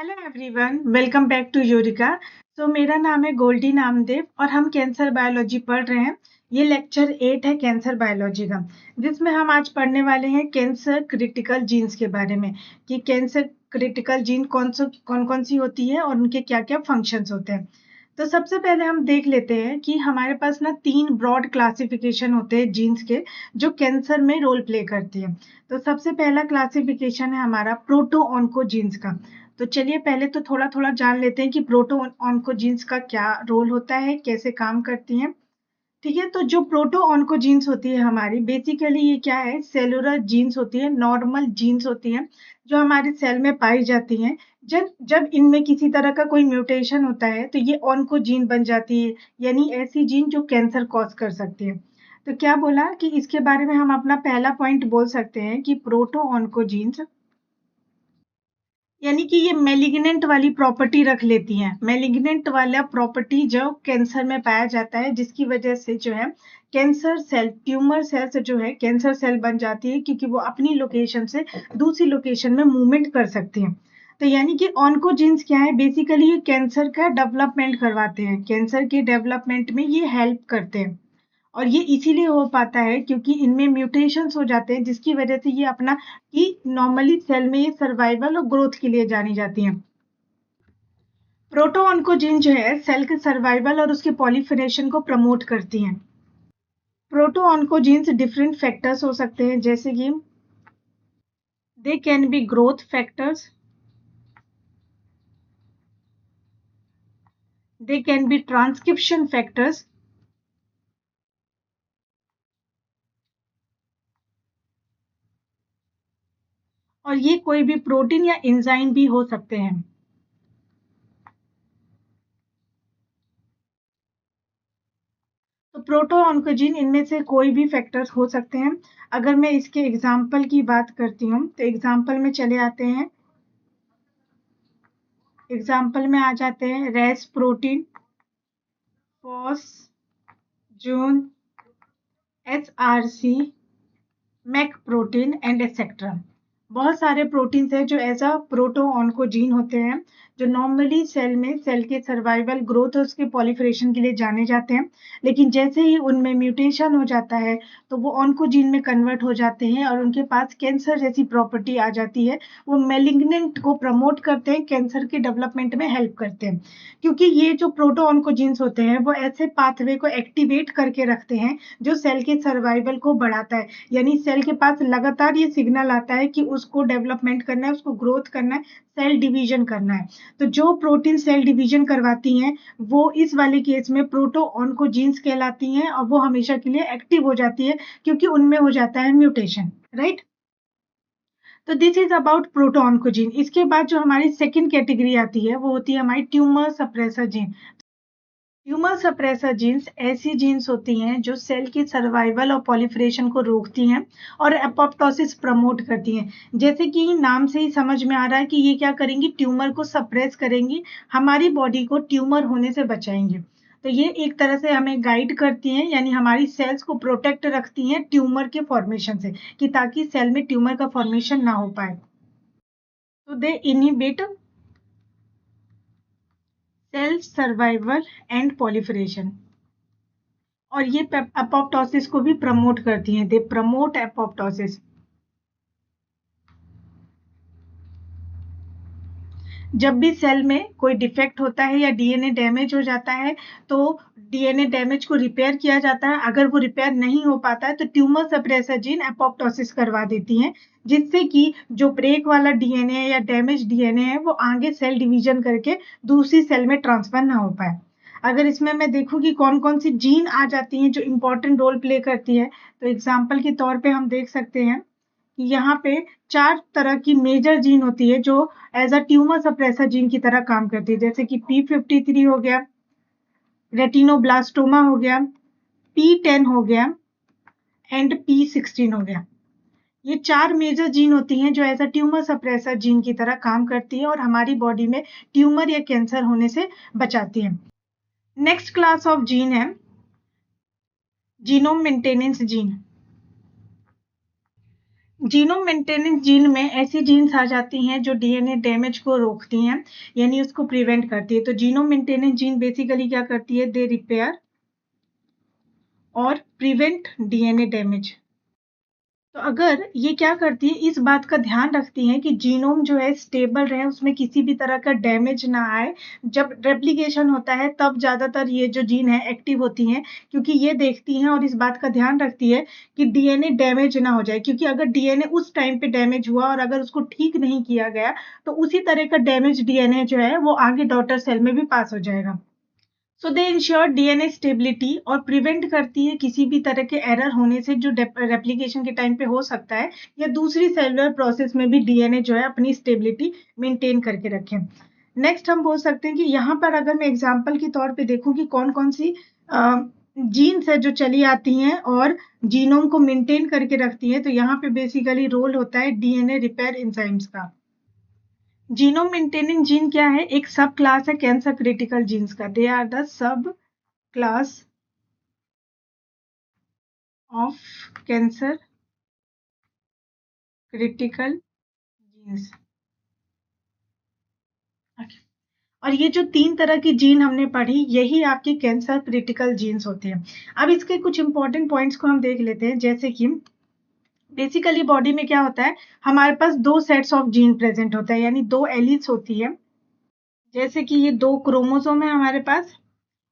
Hello everyone, welcome back to Eureka. मेरा नाम है गोल्डी नामदेव और हम कैंसर बायोलॉजी पढ़ रहे हैं। ये लेक्चर 8 है कैंसर बायोलॉजी का, जिसमें हम आज पढ़ने वाले हैं कैंसर क्रिटिकल जीन्स के बारे में कि कैंसर क्रिटिकल जीन कौन कौन सी होती है और उनके क्या क्या फंक्शंस होते हैं। तो सबसे पहले हम देख लेते हैं कि हमारे पास ना 3 ब्रॉड क्लासिफिकेशन होते हैं जीन्स के, जो कैंसर में रोल प्ले करती है। तो सबसे पहला क्लासिफिकेशन है हमारा प्रोटो ऑन्कोजीन्स का। तो चलिए पहले तो थोड़ा थोड़ा जान लेते हैं कि प्रोटो ऑन्कोजीन्स का क्या रोल होता है, कैसे काम करती हैं। ठीक है, तो जो प्रोटो ऑन्कोजीन्स होती है हमारी, बेसिकली ये क्या है, सेलुलर जीन्स होती है, नॉर्मल जीन्स होती हैं जो हमारे सेल में पाई जाती हैं। जब जब इनमें किसी तरह का कोई म्यूटेशन होता है तो ये ऑन्कोजीन बन जाती है, यानी ऐसी जीन जो कैंसर कॉज कर सकती है। तो क्या बोला कि इसके बारे में हम अपना पहला पॉइंट बोल सकते हैं कि प्रोटो ऑन्कोजीन्स यानी कि ये मैलिग्नेंट वाली प्रॉपर्टी रख लेती हैं। मैलिग्नेंट वाला प्रॉपर्टी जो कैंसर में पाया जाता है, जिसकी वजह से जो है कैंसर सेल, ट्यूमर सेल से जो है कैंसर सेल बन जाती है, क्योंकि वो अपनी लोकेशन से दूसरी लोकेशन में मूवमेंट कर सकती हैं। तो यानी कि ऑन्कोजीन्स क्या है, बेसिकली ये कैंसर का डेवलपमेंट करवाते हैं, कैंसर के डेवलपमेंट में ये हेल्प करते हैं। और ये इसीलिए हो पाता है क्योंकि इनमें म्यूटेशंस हो जाते हैं, जिसकी वजह से ये अपना कि नॉर्मली सेल में ये सर्वाइवल और ग्रोथ के लिए जानी जाती हैं। प्रोटो ऑन्कोजीन जो है सेल के सर्वाइवल और उसके पॉलीफरेशन को प्रमोट करती हैं। प्रोटो ऑन्कोजीन्स डिफरेंट फैक्टर्स हो सकते हैं, जैसे कि they can be growth factors, they can be transcription factors, और ये कोई भी प्रोटीन या एंजाइम भी हो सकते हैं। तो प्रोटो ऑन्कोजीन इनमें से कोई भी फैक्टर्स हो सकते हैं। अगर मैं इसके एग्जाम्पल की बात करती हूँ तो एग्जाम्पल में चले आते हैं, एग्जाम्पल में आ जाते हैं Ras protein, Fos, Jun, SRC, Myc protein and etcetera. बहुत सारे प्रोटीन्स हैं जो एज अ प्रोटो ऑन्कोजीन होते हैं, जो नॉर्मली सेल में सेल के सर्वाइवल, ग्रोथ और उसके पॉलीफरेशन के लिए जाने जाते हैं। लेकिन जैसे ही उनमें म्यूटेशन हो जाता है तो वो ऑन्कोजीन में कन्वर्ट हो जाते हैं और उनके पास कैंसर जैसी प्रॉपर्टी आ जाती है। वो मेलिग्नेंट को प्रमोट करते हैं, कैंसर के डेवलपमेंट में हेल्प करते हैं, क्योंकि ये जो प्रोटो ऑन्कोजीन्स होते हैं वो ऐसे पाथवे को एक्टिवेट करके रखते हैं जो सेल के सर्वाइवल को बढ़ाता है। यानी सेल के पास लगातार ये सिग्नल आता है कि उसको डेवलपमेंट करना है, उसको ग्रोथ करना है, सेल डिवीजन करना है। तो जो प्रोटीन सेल डिवीजन करवाती हैं वो इस वाले केस में प्रोटो ऑन्कोजीन्स कहलाती हैं, और वो हमेशा के लिए एक्टिव हो जाती है क्योंकि उनमें हो जाता है म्यूटेशन, राइट। तो this is about proto oncogene. इसके बाद जो हमारी सेकेंड कैटेगरी आती है वो होती है हमारी tumour suppressor gene. Tumour suppressor jeans ऐसी जीन्स होती हैं जो सेल की सर्वाइवल और पॉलीफरेशन को रोकती हैं और एपोप्टोसिस प्रमोट करती हैं। जैसे कि नाम से ही समझ में आ रहा है कि ये क्या करेंगी, ट्यूमर को सप्रेस करेंगी, हमारी बॉडी को ट्यूमर होने से बचाएंगी। तो ये एक तरह से हमें गाइड करती हैं, यानी हमारी सेल्स को प्रोटेक्ट रखती हैं ट्यूमर के फॉर्मेशन से, कि ताकि सेल में ट्यूमर का फॉर्मेशन ना हो पाए। तो दे inhibit cell survival and proliferation, और ये एपोप्टोसिस को भी प्रमोट करती हैं, दे प्रमोट एपोप्टोसिस। जब भी सेल में कोई डिफेक्ट होता है या डीएनए डैमेज हो जाता है तो डीएनए डैमेज को रिपेयर किया जाता है। अगर वो रिपेयर नहीं हो पाता है तो ट्यूमर सप्रेसर जीन एपोप्टोसिस करवा देती हैं, जिससे कि जो ब्रेक वाला डीएनए या डैमेज डीएनए है वो आगे सेल डिवीजन करके दूसरी सेल में ट्रांसफर ना हो पाए। अगर इसमें मैं देखूं कि कौन कौन सी जीन आ जाती हैं जो इंपॉर्टेंट रोल प्ले करती है, तो एग्जाम्पल के तौर पे हम देख सकते हैं कि यहाँ पे 4 तरह की मेजर जीन होती है जो as a tumour suppressor gene की तरह काम करती है, जैसे कि P53 हो गया, रेटिनोब्लास्टोमा हो गया, P10 हो गया एंड P16 हो गया। ये 4 मेजर जीन होती हैं जो as a tumour suppressor gene की तरह काम करती है और हमारी बॉडी में ट्यूमर या कैंसर होने से बचाती है। नेक्स्ट क्लास ऑफ जीन है genome maintenance gene. Genome maintenance gene में ऐसी जीन्स आ जाती हैं जो डीएनए डैमेज को रोकती हैं, यानी उसको प्रिवेंट करती है। तो जीनोम मेंटेनेंस जीन बेसिकली क्या करती है, दे रिपेयर और प्रिवेंट डीएनए डैमेज। तो अगर ये क्या करती है, इस बात का ध्यान रखती है कि जीनोम जो है स्टेबल रहे, उसमें किसी भी तरह का डैमेज ना आए। जब रेप्लिकेशन होता है तब ज़्यादातर ये जो जीन है एक्टिव होती हैं, क्योंकि ये देखती हैं और इस बात का ध्यान रखती है कि डीएनए डैमेज ना हो जाए, क्योंकि अगर डीएनए उस टाइम पे डैमेज हुआ और अगर उसको ठीक नहीं किया गया, तो उसी तरह का डैमेज डीएनए जो है वो आगे डॉटर सेल में भी पास हो जाएगा। सो दे इंश्योर डीएनए स्टेबिलिटी और प्रिवेंट करती है किसी भी तरह के एरर होने से जो रेप्लिकेशन के टाइम पे हो सकता है, या दूसरी सेलुलर प्रोसेस में भी डीएनए जो है अपनी स्टेबिलिटी मेंटेन करके रखें। नेक्स्ट हम बोल सकते हैं कि यहाँ पर अगर मैं एग्जांपल के तौर पे देखूं कि कौन कौन सी जीन्स है जो चली आती हैं और जीनोम को मेंटेन करके रखती है, तो यहाँ पे बेसिकली रोल होता है डीएनए रिपेयर एंजाइम्स का। जीनोम मेंटेनिंग जीन क्या है, एक सब क्लास है कैंसर क्रिटिकल जीन्स का। They are the subclass of cancer critical genes. और ये जो 3 तरह की जीन हमने पढ़ी, यही आपकी कैंसर क्रिटिकल जीन्स होती हैं। अब इसके कुछ इंपॉर्टेंट पॉइंट्स को हम देख लेते हैं, जैसे कि बेसिकली बॉडी में क्या होता है, हमारे पास 2 सेट्स ऑफ जीन प्रेजेंट होता है, यानी 2 एलील्स होती है। जैसे कि ये 2 क्रोमोसोम है हमारे पास,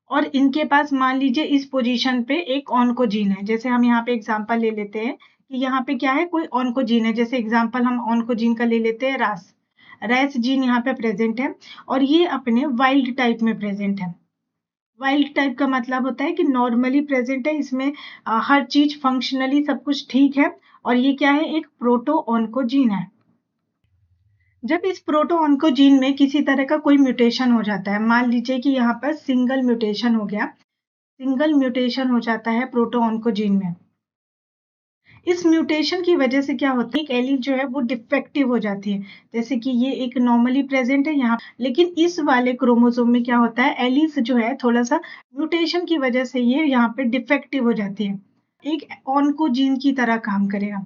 और इनके पास मान लीजिए इस पोजीशन पे एक ऑन्कोजीन है। जैसे हम यहाँ पे एग्जांपल ले लेते हैं कि यहाँ पे क्या है, कोई ऑन्कोजीन है। जैसे एग्जांपल हम ऑन्कोजीन का ले लेते हैं रास। रैस जीन यहाँ पे प्रेजेंट है और ये अपने वाइल्ड टाइप में प्रेजेंट है। वाइल्ड टाइप का मतलब होता है कि नॉर्मली प्रेजेंट है, इसमें हर चीज फंक्शनली सब कुछ ठीक है। और ये क्या है, एक प्रोटो ऑन्कोजीन है। जब इस प्रोटो ऑन्कोजीन में किसी तरह का कोई म्यूटेशन हो जाता है, मान लीजिए कि यहाँ पर सिंगल म्यूटेशन हो गया, सिंगल म्यूटेशन हो जाता है प्रोटो ऑन्कोजीन में। इस म्यूटेशन की वजह से क्या होता है, एक एलील जो है वो डिफेक्टिव हो जाती है। जैसे कि ये एक नॉर्मली प्रेजेंट है यहाँ, लेकिन इस वाले क्रोमोसोम में क्या होता है, एलील्स जो है थोड़ा सा म्यूटेशन की वजह से ये यहाँ पे डिफेक्टिव हो जाती है। एक ऑन्कोजीन की तरह काम करेगा।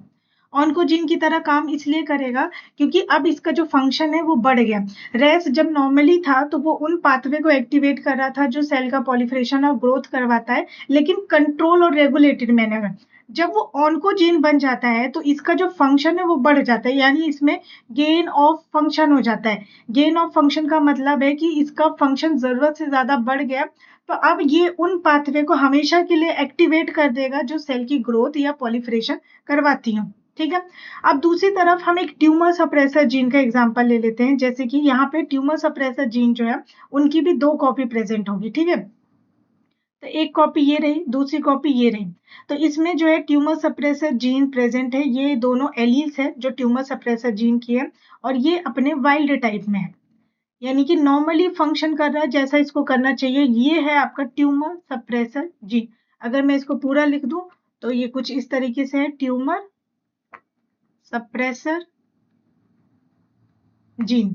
ऑन्कोजीन की तरह काम इसलिए करेगा क्योंकि अब इसका जो फंक्शन है वो बढ़ गया। रेस जब नॉर्मली था तो वो उन पाथवे को एक्टिवेट कर रहा था जो सेल का पॉलिफरेशन और ग्रोथ करवाता है, लेकिन कंट्रोल और रेगुलेटेड मैनर में। जब वो ऑन्कोजीन बन जाता है तो इसका जो फंक्शन है वो बढ़ जाता है, यानी इसमें गेन ऑफ फंक्शन हो जाता है। गेन ऑफ फंक्शन का मतलब है कि इसका फंक्शन जरूरत से ज्यादा बढ़ गया, तो अब ये उन पाथवे को हमेशा के लिए एक्टिवेट कर देगा जो सेल की ग्रोथ या पॉलिफरेशन करवाती हूँ। ठीक है। अब दूसरी तरफ हम एक ट्यूमर सप्रेसर जीन का एग्जांपल ले लेते हैं। जैसे कि यहाँ पे ट्यूमर सप्रेसर जीन जो है उनकी भी 2 कॉपी प्रेजेंट होगी। ठीक है, तो एक कॉपी ये रही, दूसरी कॉपी ये रही। तो इसमें जो है ट्यूमर सप्रेसर जीन प्रेजेंट है, ये दोनों एलील्स है जो ट्यूमर सप्रेसर जीन की है, और ये अपने वाइल्ड टाइप में है, यानी कि नॉर्मली फंक्शन कर रहा है जैसा इसको करना चाहिए। ये है आपका ट्यूमर सप्रेसर जीन। अगर मैं इसको पूरा लिख दूं तो ये कुछ इस तरीके से है, ट्यूमर सप्रेसर जीन।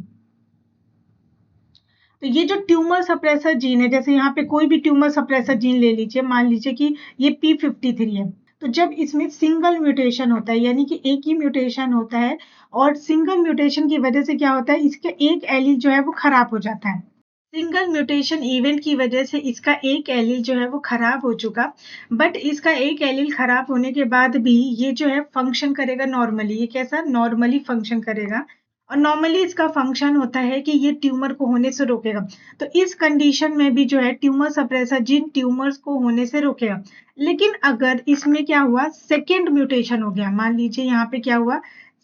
तो ये जो ट्यूमर सप्रेसर जीन है, जैसे यहाँ पे कोई भी ट्यूमर सप्रेसर जीन ले लीजिए, मान लीजिए कि ये P53 है। तो जब इसमें सिंगल म्यूटेशन होता है, यानी कि एक ही म्यूटेशन होता है, और सिंगल म्यूटेशन की वजह से क्या होता है, इसका एक एलील जो है वो खराब हो जाता है। सिंगल म्यूटेशन इवेंट की वजह से इसका एक एलील जो है वो खराब हो चुका, बट इसका एक एलील खराब होने के बाद भी ये जो है फंक्शन करेगा नॉर्मली। ये कैसा, नॉर्मली फंक्शन करेगा, और नॉर्मली इसका फंक्शन होता है कि ये ट्यूमर को होने से रोकेगा। तो इस कंडीशन में भी जो है ट्यूमर सप्रेसर जीन ट्यूमर्स को होने से रोकेगा। लेकिन अगर इसमें क्या हुआ, सेकेंड म्यूटेशन हो गया, मान लीजिए यहाँ पे क्या हुआ,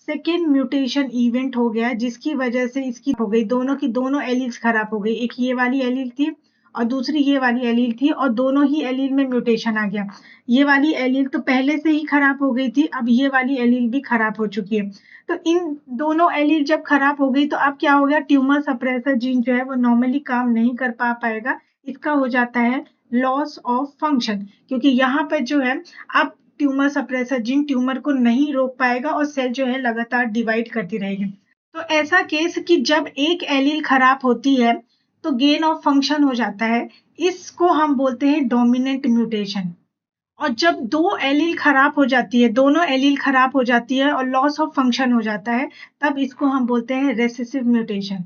सेकेंड म्यूटेशन इवेंट हो गया, जिसकी वजह से इसकी हो गई, दोनों की दोनों एलील्स खराब हो गई। एक ये वाली एलील थी और दूसरी ये वाली एलील थी, और दोनों ही एलील में म्यूटेशन आ गया। ये वाली एलील तो पहले से ही खराब हो गई थी, अब ये वाली एलील भी खराब हो चुकी है। तो इन दोनों एलील जब खराब हो गई तो अब क्या हो गया, ट्यूमर सप्रेसर जीन जो है वो नॉर्मली काम नहीं कर पाएगा। इसका हो जाता है लॉस ऑफ फंक्शन, क्योंकि यहाँ पर जो है अब ट्यूमर सप्रेसर जीन ट्यूमर को नहीं रोक पाएगा और सेल जो है लगातार डिवाइड करती रहेगी। तो ऐसा केस कि जब एक एलील खराब होती है तो गेन ऑफ फंक्शन हो जाता है, इसको हम बोलते हैं डोमिनेंट म्यूटेशन। और जब दो एलील खराब हो जाती है, दोनों एलील खराब हो जाती है और लॉस ऑफ फंक्शन हो जाता है, तब इसको हम बोलते हैं रेसेसिव म्यूटेशन।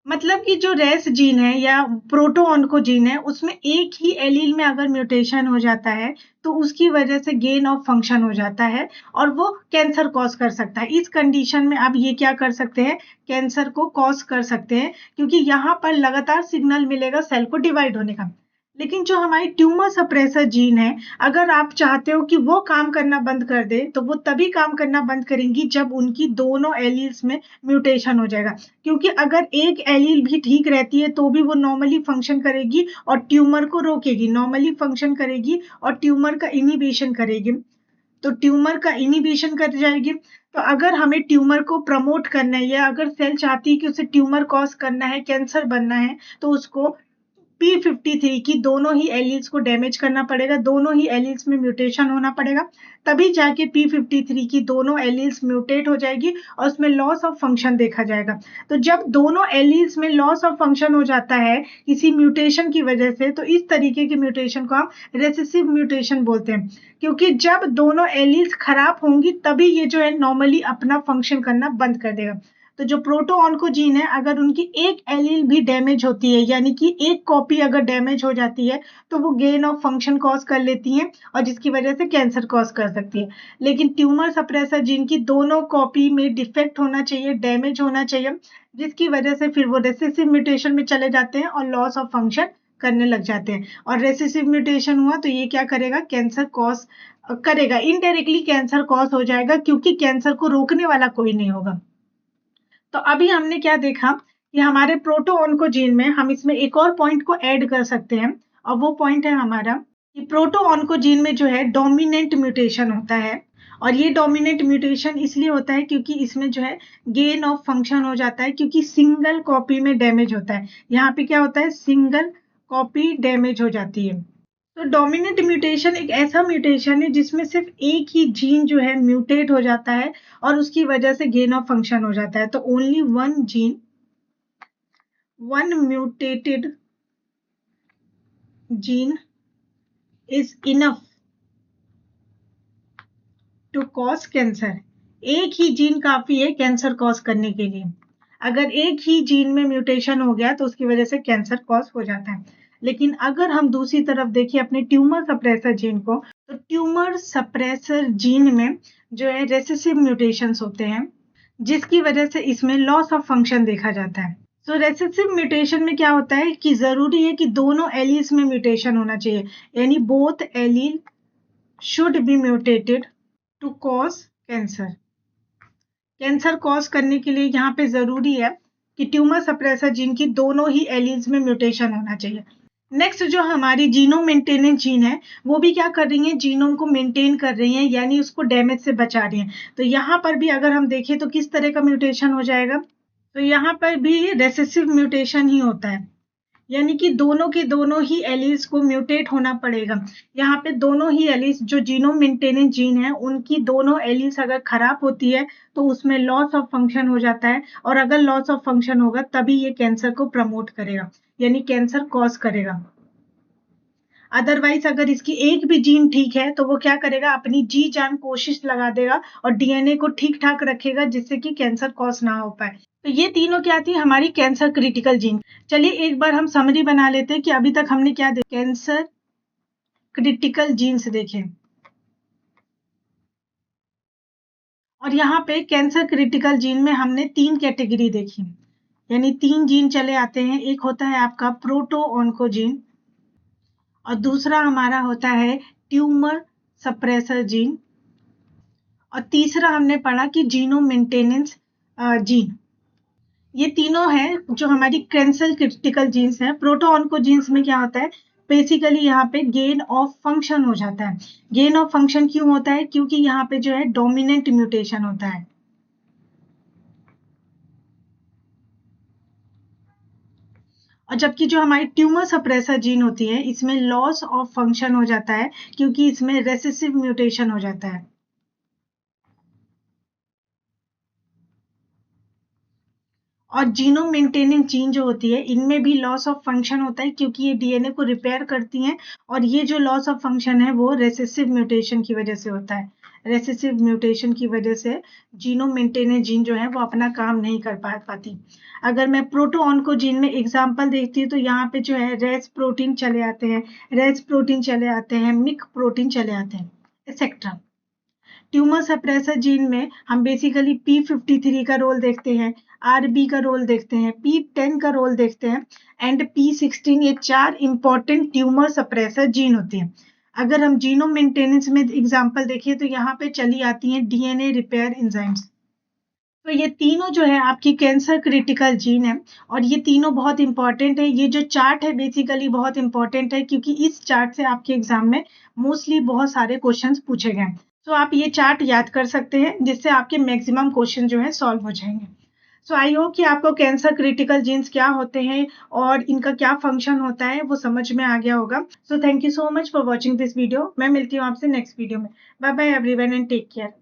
मतलब कि जो रेस जीन है या प्रोटो ऑन्कोजीन है, उसमें एक ही एलील में अगर म्यूटेशन हो जाता है, तो उसकी वजह से गेन ऑफ फंक्शन हो जाता है और वो कैंसर कॉज कर सकता है। इस कंडीशन में अब ये क्या कर सकते हैं, कैंसर को कॉज कर सकते हैं, क्योंकि यहाँ पर लगातार सिग्नल मिलेगा सेल को डिवाइड होने का। लेकिन जो हमारी ट्यूमर सप्रेसर जीन है, अगर आप चाहते हो कि वो काम करना बंद कर दे, तो वो तभी काम करना बंद करेंगी जब उनकी दोनों एलील्स में म्यूटेशन हो जाएगा। क्योंकि अगर एक एलील भी ठीक रहती है तो भी वो नॉर्मली फंक्शन करेगी और ट्यूमर को रोकेगी, नॉर्मली फंक्शन करेगी और ट्यूमर का इनिबिशन करेगी। तो ट्यूमर का इनिबिशन कर जाएगी। तो अगर हमें ट्यूमर को प्रमोट करना है या अगर सेल चाहती है कि उसे ट्यूमर कॉज करना है, कैंसर बनना है, तो उसको P53 की दोनों ही एलील्स को डैमेज करना पड़ेगा, दोनों ही एलील्स में म्यूटेशन होना पड़ेगा, तभी जाके P53 की दोनों एलील्स म्यूटेट हो जाएगी और उसमें लॉस ऑफ फंक्शन देखा जाएगा। तो जब दोनों एलील्स में लॉस ऑफ फंक्शन हो जाता है किसी म्यूटेशन की वजह से, तो इस तरीके के म्यूटेशन को हम रेसेसिव म्यूटेशन बोलते हैं, क्योंकि जब दोनों एलील्स खराब होंगी तभी ये जो है नॉर्मली अपना फंक्शन करना बंद कर देगा। तो जो प्रोटो ऑन्कोजीन है, अगर उनकी एक एलील भी डैमेज होती है, यानी कि एक कॉपी अगर डैमेज हो जाती है, तो वो गेन ऑफ फंक्शन कॉज कर लेती हैं और जिसकी वजह से कैंसर कॉज कर सकती है। लेकिन ट्यूमर सप्रेसर जीन की दोनों कॉपी में डिफेक्ट होना चाहिए, डैमेज होना चाहिए, जिसकी वजह से फिर वो रेसेसिव म्यूटेशन में चले जाते हैं और लॉस ऑफ फंक्शन करने लग जाते हैं। और रेसेसिव म्यूटेशन हुआ तो ये क्या करेगा, कैंसर कॉज करेगा, इनडायरेक्टली कैंसर कॉज हो जाएगा, क्योंकि कैंसर को रोकने वाला कोई नहीं होगा। तो अभी हमने क्या देखा कि हमारे प्रोटो ऑन्कोजीन में हम इसमें एक और पॉइंट को ऐड कर सकते हैं, और वो पॉइंट है हमारा कि प्रोटो ऑन्कोजीन में जो है डोमिनेंट म्यूटेशन होता है। और ये डोमिनेंट म्यूटेशन इसलिए होता है क्योंकि इसमें जो है गेन ऑफ फंक्शन हो जाता है, क्योंकि सिंगल कॉपी में डैमेज होता है। यहाँ पे क्या होता है, सिंगल कॉपी डैमेज हो जाती है। तो डोमिनेंट म्यूटेशन एक ऐसा म्यूटेशन है जिसमें सिर्फ एक ही जीन जो है म्यूटेट हो जाता है और उसकी वजह से गेन ऑफ फंक्शन हो जाता है। तो only one gene, one mutated gene is enough to cause cancer. एक ही जीन काफी है कैंसर कॉज करने के लिए। अगर एक ही जीन में म्यूटेशन हो गया तो उसकी वजह से कैंसर कॉज हो जाता है। लेकिन अगर हम दूसरी तरफ देखिए अपने ट्यूमर सप्रेसर जीन को, तो ट्यूमर सप्रेसर जीन में जो है रेसेसिव म्यूटेशंस होते हैं, जिसकी वजह से इसमें लॉस ऑफ फंक्शन देखा जाता है। तो रेसेसिव म्यूटेशन में क्या होता है कि जरूरी है कि दोनों एलील्स में म्यूटेशन होना चाहिए, यानी both allele should be mutated to cause cancer. Cancer cause करने के लिए यहाँ पे जरूरी है कि ट्यूमर सप्रेसर जीन की दोनों ही एलील्स में म्यूटेशन होना चाहिए। नेक्स्ट जो हमारी जीनोम मेंटेनेंस जीन है, वो भी क्या कर रही है, जीनोम को मेंटेन कर रही है, यानी उसको डैमेज से बचा रही है। तो यहाँ पर भी अगर हम देखें तो किस तरह का म्यूटेशन हो जाएगा, तो यहाँ पर भी रेसेसिव म्यूटेशन ही होता है, यानी कि दोनों के दोनों ही एलील्स को म्यूटेट होना पड़ेगा। यहाँ पे दोनों ही एलील्स जो जीनोम मेंटेनेंस जीन है, उनकी दोनों एलील्स अगर खराब होती है तो उसमें लॉस ऑफ फंक्शन हो जाता है, और अगर लॉस ऑफ फंक्शन होगा तभी ये कैंसर को प्रमोट करेगा, यानी कैंसर कॉज करेगा। अदरवाइज अगर इसकी एक भी जीन ठीक है तो वो क्या करेगा, अपनी जी जान कोशिश लगा देगा और डीएनए को ठीक ठाक रखेगा, जिससे कि कैंसर कॉज ना हो पाए। तो ये तीनों क्या थी, हमारी कैंसर क्रिटिकल जीन। चलिए एक बार हम समरी बना लेते हैं कि अभी तक हमने क्या देखा, कैंसर क्रिटिकल जीन्स देखे। और यहाँ पे कैंसर क्रिटिकल जीन में हमने 3 कैटेगरी देखी, यानी 3 जीन चले आते हैं। एक होता है आपका प्रोटो ऑन्कोजीन, और दूसरा हमारा होता है ट्यूमर सप्रेसर जीन, और तीसरा हमने पढ़ा कि जीनोम मेंटेनेंस जीन। ये तीनों हैं जो हमारी कैंसर क्रिटिकल जीन्स हैं। प्रोटो ऑन्कोजीन्स में क्या होता है, बेसिकली यहाँ पे गेन ऑफ फंक्शन हो जाता है। गेन ऑफ फंक्शन क्यों होता है, क्योंकि यहाँ पे जो है डोमिनेंट म्यूटेशन होता है। और जबकि जो हमारी ट्यूमर सप्रेसर जीन होती है, इसमें लॉस ऑफ फंक्शन हो जाता है, क्योंकि इसमें रेसेसिव म्यूटेशन हो जाता है। और जीनोम मेंटेनिंग जीन जो होती है, इनमें भी लॉस ऑफ फंक्शन होता है क्योंकि ये डीएनए को रिपेयर करती हैं और ये जो लॉस ऑफ फंक्शन है वो रेसेसिव म्यूटेशन की वजह से होता है। रेसेसिव म्यूटेशन की वजह से जीनोम मेंटेनेंस जीन जो है वो अपना काम नहीं कर पाती। अगर मैं प्रोटोऑन्कोजीन में एग्जांपल देखती हूँ तो यहाँ पे जो है रेस प्रोटीन चले आते हैं, रेस प्रोटीन चले आते हैं, मिक प्रोटीन चले आते हैं, एक्सेट्रा। ट्यूमर सप्रेसर जीन में हम बेसिकली P53 का रोल देखते हैं, RB का रोल देखते हैं, P10 का रोल देखते हैं एंड P16, ये 4 इंपॉर्टेंट ट्यूमर सप्रेसर जीन होते हैं। अगर हम जीनोम मेंटेनेंस में एग्जांपल देखें तो यहाँ पे चली आती हैं डीएनए रिपेयर एंजाइम्स। तो ये तीनों जो है आपकी कैंसर क्रिटिकल जीन है और ये तीनों बहुत इंपॉर्टेंट है। ये जो चार्ट है बेसिकली बहुत इंपॉर्टेंट है क्योंकि इस चार्ट से आपके एग्जाम में मोस्टली बहुत सारे क्वेश्चंस पूछे गए। तो आप ये चार्ट याद कर सकते हैं जिससे आपके मैक्सिमम क्वेश्चन जो है सॉल्व हो जाएंगे। सो आई होप कि आपको कैंसर क्रिटिकल जीन्स क्या होते हैं और इनका क्या फंक्शन होता है वो समझ में आ गया होगा। So thank you so much for watching this video. मैं मिलती हूँ आपसे नेक्स्ट वीडियो में। Bye bye everyone and take care.